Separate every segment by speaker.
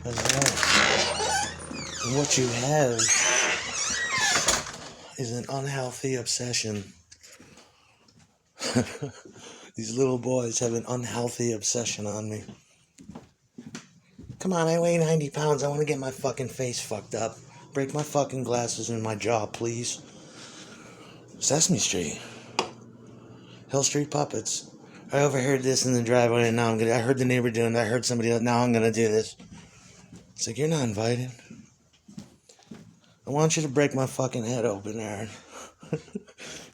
Speaker 1: And what you have is an unhealthy obsession. These little boys have an unhealthy obsession on me. Come on, I weigh 90 pounds. I want to get my fucking face fucked up. Break my fucking glasses in my jaw, please. Sesame Street. Hill Street Puppets. I overheard this in the driveway and now I heard the neighbor doing it. I heard somebody else. Now I'm gonna do this. It's like, you're not invited. I want you to break my fucking head open, Aaron.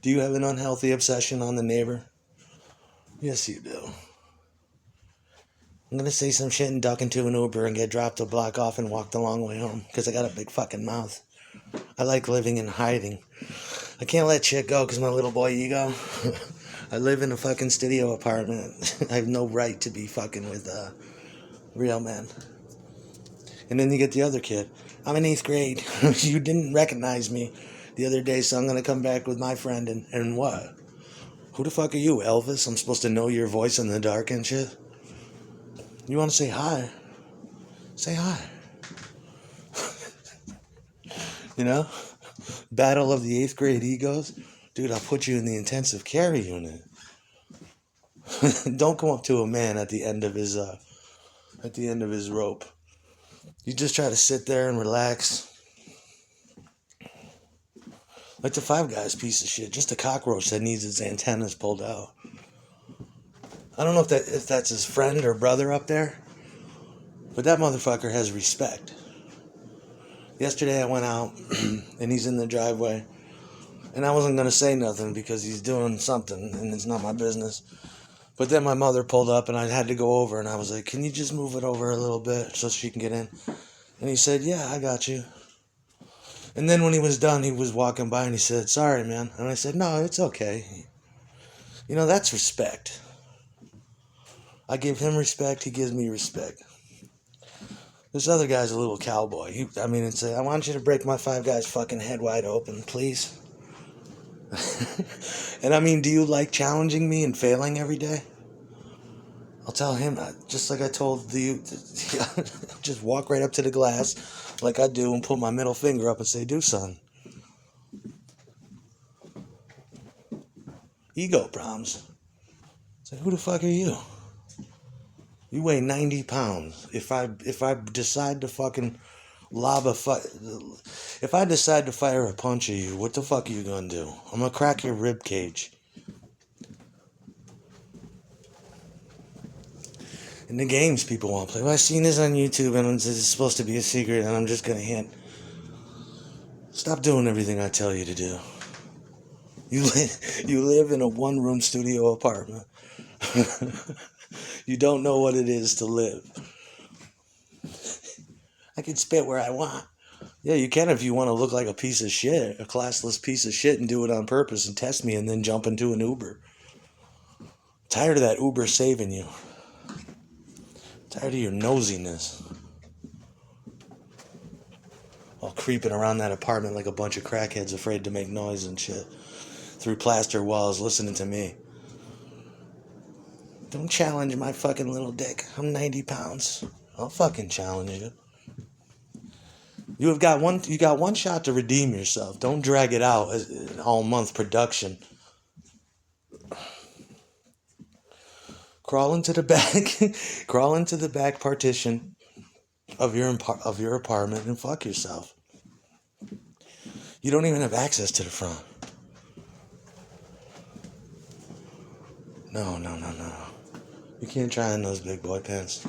Speaker 1: Do you have an unhealthy obsession on the neighbor? Yes, you do. I'm gonna say some shit and duck into an Uber and get dropped a block off and walk the long way home because I got a big fucking mouth. I like living in hiding. I can't let shit go because my little boy ego. I live in a fucking studio apartment. I have no right to be fucking with real men. And then you get the other kid. I'm in 8th grade. You didn't recognize me the other day, so I'm going to come back with my friend and what? Who the fuck are you, Elvis? I'm supposed to know your voice in the dark and shit? You want to say hi? Say hi. You know? Battle of the 8th grade egos. Dude, I'll put you in the intensive care unit. Don't come up to a man at the end of his rope. You just try to sit there and relax. Like the Five Guys piece of shit. Just a cockroach that needs its antennas pulled out. I don't know if that's his friend or brother up there, but that motherfucker has respect. Yesterday I went out and he's in the driveway and I wasn't going to say nothing because he's doing something and it's not my business. But then my mother pulled up and I had to go over and I was like, can you just move it over a little bit so she can get in? And he said, yeah, I got you. And then when he was done, he was walking by and he said, sorry, man. And I said, no, it's okay. You know, that's respect. I give him respect, he gives me respect. This other guy's a little cowboy. I want you to break my Five Guys fucking head wide open, please. And I mean, do you like challenging me and failing every day? I'll tell him, just like I told you, just walk right up to the glass like I do and put my middle finger up and say, do something. Ego problems. Say, who the fuck are you? You weigh 90 pounds. If I decide to fucking if I decide to fire a punch at you, what the fuck are you gonna do? I'm gonna crack your rib cage. And the games people want to play. Well, I've seen this on YouTube and it's supposed to be a secret and I'm just gonna hint. Stop doing everything I tell you to do. You live in a one-room studio apartment. You don't know what it is to live. I can spit where I want. Yeah, you can if you want to look like a piece of shit, a classless piece of shit, and do it on purpose and test me and then jump into an Uber. Tired of that Uber saving you. Tired of your nosiness. All creeping around that apartment like a bunch of crackheads afraid to make noise and shit. Through plaster walls listening to me. Don't challenge my fucking little dick. I'm 90 pounds. I'll fucking challenge you. You got one shot to redeem yourself. Don't drag it out as an all-month production. Crawl into the back partition of your apartment and fuck yourself. You don't even have access to the front. No. You can't try in those big boy pants.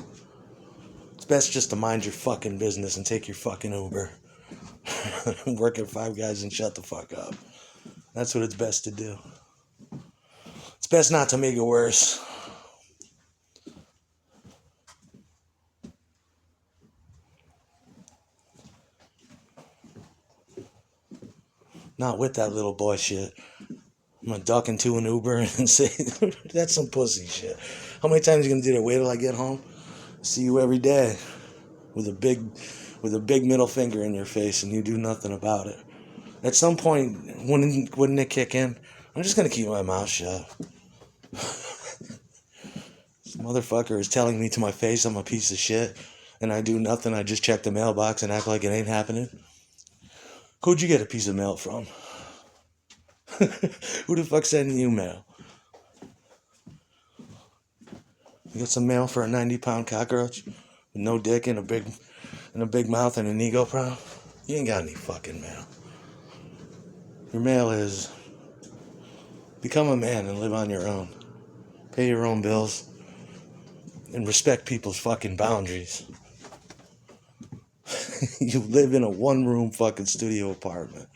Speaker 1: It's best just to mind your fucking business and take your fucking Uber. Work at Five Guys and shut the fuck up. That's what it's best to do. It's best not to make it worse. Not with that little boy shit. I'm gonna duck into an Uber and say, that's some pussy shit. How many times are you gonna do that? Wait till I get home? See you every day with a big middle finger in your face and you do nothing about it. At some point, wouldn't it kick in? I'm just gonna keep my mouth shut. This motherfucker is telling me to my face I'm a piece of shit, and I do nothing. I just check the mailbox and act like it ain't happening. Who'd you get a piece of mail from? Who the fuck's sending you mail? You got some mail for a 90-pound cockroach with no dick and a big mouth and an ego problem? You ain't got any fucking mail. Your mail is become a man and live on your own. Pay your own bills and respect people's fucking boundaries. You live in a one-room fucking studio apartment.